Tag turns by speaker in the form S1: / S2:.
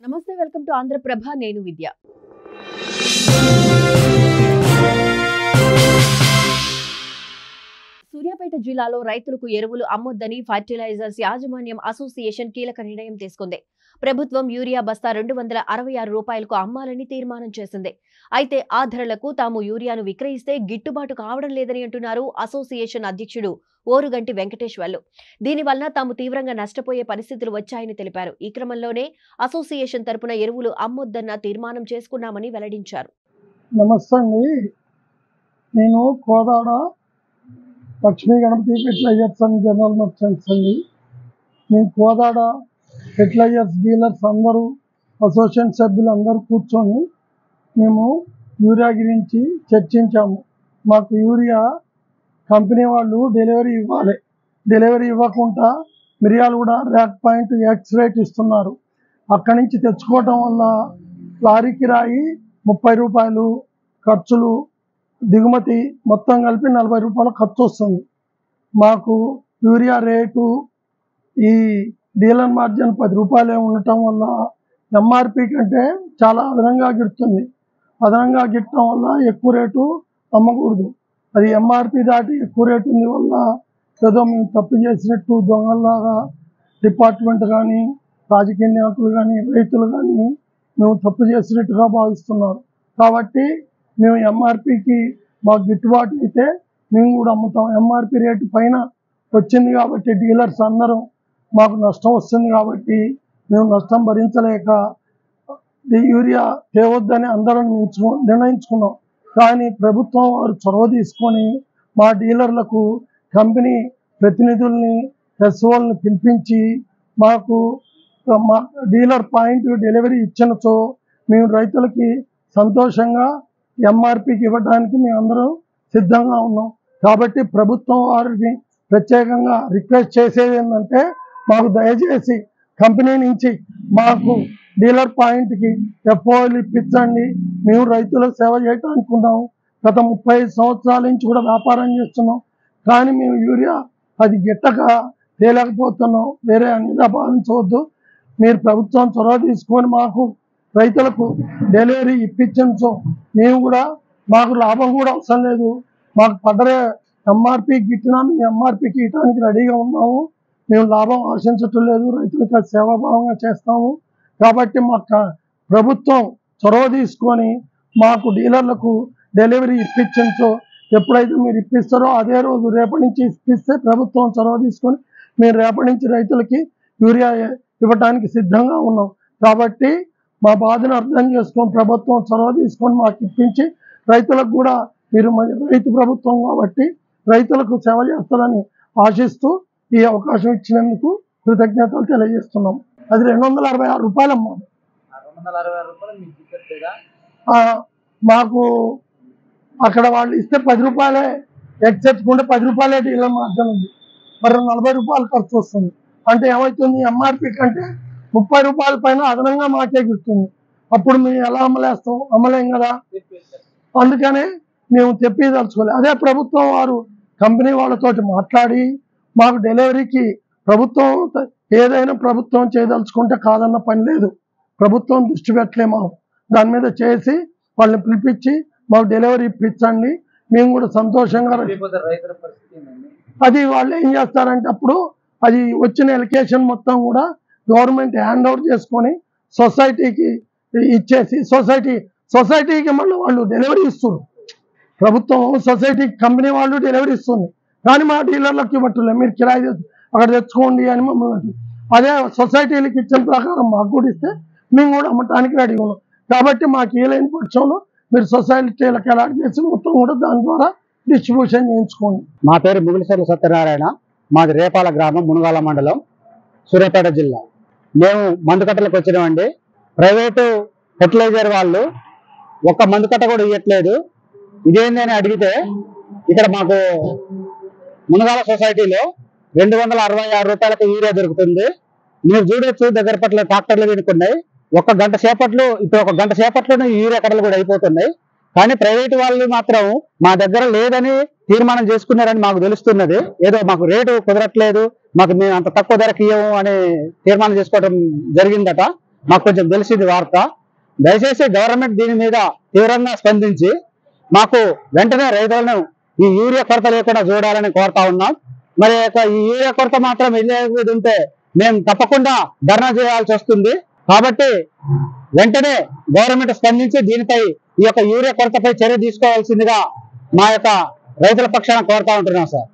S1: నమస్తే, welcome to Andhraprabha. నేను విద్య. సూర్యాపేట జిల్లాలో రైతులకు ఎరువులు అమ్మొద్దని ఫర్టిలైజర్స్ యాజమాన్యం అసోసియేషన్ కీలక నిర్ణయం తీసుకుంది. ప్రభుత్వం యూరియా బస్తా 266 రూపాయలకు అమ్మాలని తీర్మానం చేసింది. అయితే ఆ ధరలకు తాము యూరియాను విక్రయిస్తే గిట్టుబాటు కావడం లేదని అంటున్నారు అసోసియేషన్ అధ్యక్షుడు ఓరుగంటి వెంకటేశ్వర్లు. దీనివల్ల తాము తీవ్రంగా నష్టపోయే పరిస్థితులు వచ్చాయని తెలిపారు. ఈ క్రమంలోనే అసోసియేషన్ తరపున ఎరువులు అమ్మొద్దన్న తీర్మానం చేసుకున్నామని వెల్లడించారు.
S2: నమస్తే అండి, నేను Kodad Lakshmi Ganapathi fertilisers and general merchants అండి. మేము కోదాడ ఫెర్టిలైజర్స్ డీలర్స్ అందరూ అసోసియేషన్ సభ్యులు అందరూ కూర్చొని మేము యూరియా గురించి చర్చించాము. మాకు యూరియా కంపెనీ వాళ్ళు డెలివరీ ఇవ్వాలి, డెలివరీ ఇవ్వకుండా మిరియాలు కూడా ర్యాక్ పాయింట్ ఎక్స్ రేట్ ఇస్తున్నారు. అక్కడి నుంచి తెచ్చుకోవటం వల్ల లారీ కిరాయి 30 రూపాయలు ఖర్చులు, దిగుమతి మొత్తం కలిపి 40 రూపాయల ఖర్చు వస్తుంది. మాకు యూరియా రేటు ఈ డీలర్ మార్జిన్ 10 రూపాయలే ఉండటం వల్ల ఎంఆర్పి కంటే చాలా అదనంగా గిడుతుంది. అదనంగా గిట్టడం వల్ల ఎక్కువ రేటు అమ్మకూడదు. అది ఎంఆర్పి దాటి ఎక్కువ రేటు ఉంది వల్ల ఏదో మేము తప్పు చేసినట్టు దొంగల్లాగా డిపార్ట్మెంట్ కానీ, రాజకీయ నాయకులు కానీ, రైతులు కానీ మేము తప్పు చేసినట్టుగా భావిస్తున్నారు. కాబట్టి మేము ఎంఆర్పికి మాకు గిట్టుబాటు అయితే మేము కూడా అమ్ముతాం. ఎంఆర్పి రేటు పైన వచ్చింది కాబట్టి డీలర్స్ అందరం మాకు నష్టం వస్తుంది కాబట్టి మేము నష్టం భరించలేక యూరియా తేవద్దని అందరం నిర్ణయించుకున్నాం. కానీ ప్రభుత్వం వారు చొరవ తీసుకొని మా డీలర్లకు కంపెనీ ప్రతినిధుల్ని, ఎస్ఓల్ని పిలిపించి మాకు మా డీలర్ పాయింట్ డెలివరీ ఇచ్చినచో మేము రైతులకి సంతోషంగా ఎంఆర్పికి ఇవ్వడానికి మేము అందరం సిద్ధంగా ఉన్నాం. కాబట్టి ప్రభుత్వం వారిని ప్రత్యేకంగా రిక్వెస్ట్ చేసేది ఏంటంటే మాకు దయచేసి కంపెనీ నుంచి మాకు డీలర్ పాయింట్కి ఎఫ్ఓలు ఇప్పించండి. మేము రైతులకు సేవ చేయడానికి ఉన్నాము. గత 35 సంవత్సరాల నుంచి కూడా వ్యాపారం చేస్తున్నాం. కానీ మేము యూరియా అది గిట్టక తేలేకపోతున్నాం. వేరే అన్నిగా భావించవద్దు. మీరు ప్రభుత్వం చొరవ తీసుకొని మాకు రైతులకు డెలివరీ ఇప్పించో మేము కూడా మాకు లాభం కూడా అవసరం లేదు. మాకు పడ్డరే ఎంఆర్పి గిట్టినా మేము ఎంఆర్పికి ఇవ్వడానికి రెడీగా ఉన్నాము. మేము లాభం ఆశించటం లేదు, రైతులకు సేవాభావంగా చేస్తాము. కాబట్టి మాకు ప్రభుత్వం చొరవ తీసుకొని మాకు డీలర్లకు డెలివరీ ఇప్పించో ఎప్పుడైతే మీరు ఇప్పిస్తారో అదే రోజు రేపటి నుంచి ఇప్పిస్తే ప్రభుత్వం చొరవ తీసుకొని మేము రేపటి నుంచి రైతులకి యూరియా ఇవ్వడానికి సిద్ధంగా ఉన్నాం. కాబట్టి మా బాధను అర్థం చేసుకొని ప్రభుత్వం చొరవ తీసుకొని మాకు ఇప్పించి రైతులకు కూడా మీరు రైతు ప్రభుత్వం కాబట్టి రైతులకు సేవ చేస్తారని ఆశిస్తూ ఈ అవకాశం ఇచ్చినందుకు కృతజ్ఞతలు తెలియజేస్తున్నాం. అది 266 రూపాయలమ్మా. మాకు అక్కడ వాళ్ళు ఇస్తే 10 రూపాయలే ఎక్సెప్ట్కుంటే 10 రూపాయలే డీలర్ మార్జిన్ ఉంది. మరి 40 రూపాయలు ఖర్చు వస్తుంది. అంటే ఏమవుతుంది, ఎంఆర్పి కంటే 30 రూపాయల పైన అదనంగా మాకే గిస్తుంది. అప్పుడు మేము ఎలా అమ్మలేస్తాం? అమ్మలేం కదా. అందుకనే మేము తెప్పిదలుచుకోలేదు. అదే ప్రభుత్వం వారు కంపెనీ వాళ్ళతోటి మాట్లాడి మాకు డెలివరీకి ప్రభుత్వం ఏదైనా ప్రభుత్వం చేయదలుచుకుంటే కాదన్న పని లేదు. ప్రభుత్వం దృష్టి పెట్టలేము. దాని మీద చేసి వాళ్ళని పిలిపించి మాకు డెలివరీ ఇప్పించండి. మేము కూడా సంతోషంగా. అది వాళ్ళు ఏం చేస్తారంటే అప్పుడు అది వచ్చిన ఎలికేషన్ మొత్తం కూడా గవర్నమెంట్ హ్యాండ్ ఓవర్ చేసుకొని సొసైటీకి ఇచ్చేసి సొసైటీకి మళ్ళీ వాళ్ళు డెలివరీ ఇస్తారు. ప్రభుత్వం సొసైటీకి కంపెనీ వాళ్ళు డెలివరీ ఇస్తుంది. కానీ మా డీలర్లకు ఇవ్వట్లేదు. మీరు కిరాయి అక్కడ తెచ్చుకోండి అని మమ్మల్ని అదే సొసైటీలకు ఇచ్చిన ప్రకారం మాకు కూడా ఇస్తే మేము కూడా అమ్మటానికి రెడీ ఉన్నాం. కాబట్టి మాకు ఏలేని పక్షంలో మీరు సొసైటీలకు అలాట్ చేసి మొత్తం కూడా దాని ద్వారా డిస్ట్రిబ్యూషన్ చేయించుకోండి.
S3: మా పేరు ముగిలిసర్ల సత్యనారాయణ. మాది రేపాల గ్రామం, మునగాల మండలం, సూర్యాపేట జిల్లా. మేము మందుకట్టలకు వచ్చినామండి. ప్రైవేటు ఫెర్టిలైజర్ వాళ్ళు ఒక్క మందుకట్ట కూడా ఇవ్వట్లేదు. ఇదేంటి అని అడిగితే ఇక్కడ మాకు మునగాల సొసైటీలో 266 రూపాయలకు యూరియా దొరుకుతుంది. మీరు చూడొచ్చు, దగ్గర పట్ల ట్రాక్టర్లు వెనుకున్నాయి. ఒక గంట సేపట్లోనే యూరియా కట్టలు కూడా అయిపోతున్నాయి. కానీ ప్రైవేట్ వాళ్ళు మాత్రం మా దగ్గర లేదని తీర్మానం చేసుకున్నారని మాకు తెలుస్తున్నది. ఏదో మాకు రేటు కుదరట్లేదు, మాకు మేము అంత తక్కువ ధరకు ఇవ్వము అని తీర్మానం చేసుకోవడం జరిగిందట. మాకు కొంచెం తెలిసింది వార్త. దయచేసి గవర్నమెంట్ దీని మీద తీవ్రంగా స్పందించి మాకు వెంటనే రైతులను ఈ యూరియా కొరత లేకుండా చూడాలని కోరుతా ఉన్నాం. మరి ఈ యూరియా కొరత మాత్రం వెళ్ళేది ఉంటే మేము తప్పకుండా ధర్నా చేయాల్సి వస్తుంది. కాబట్టి వెంటనే గవర్నమెంట్ స్పందించి దీనిపై ఈ యొక్క యూరియా కొరతపై చర్య తీసుకోవాల్సిందిగా మా యొక్క రైతుల పక్షాన కోరుతా ఉంటున్నాం సార్.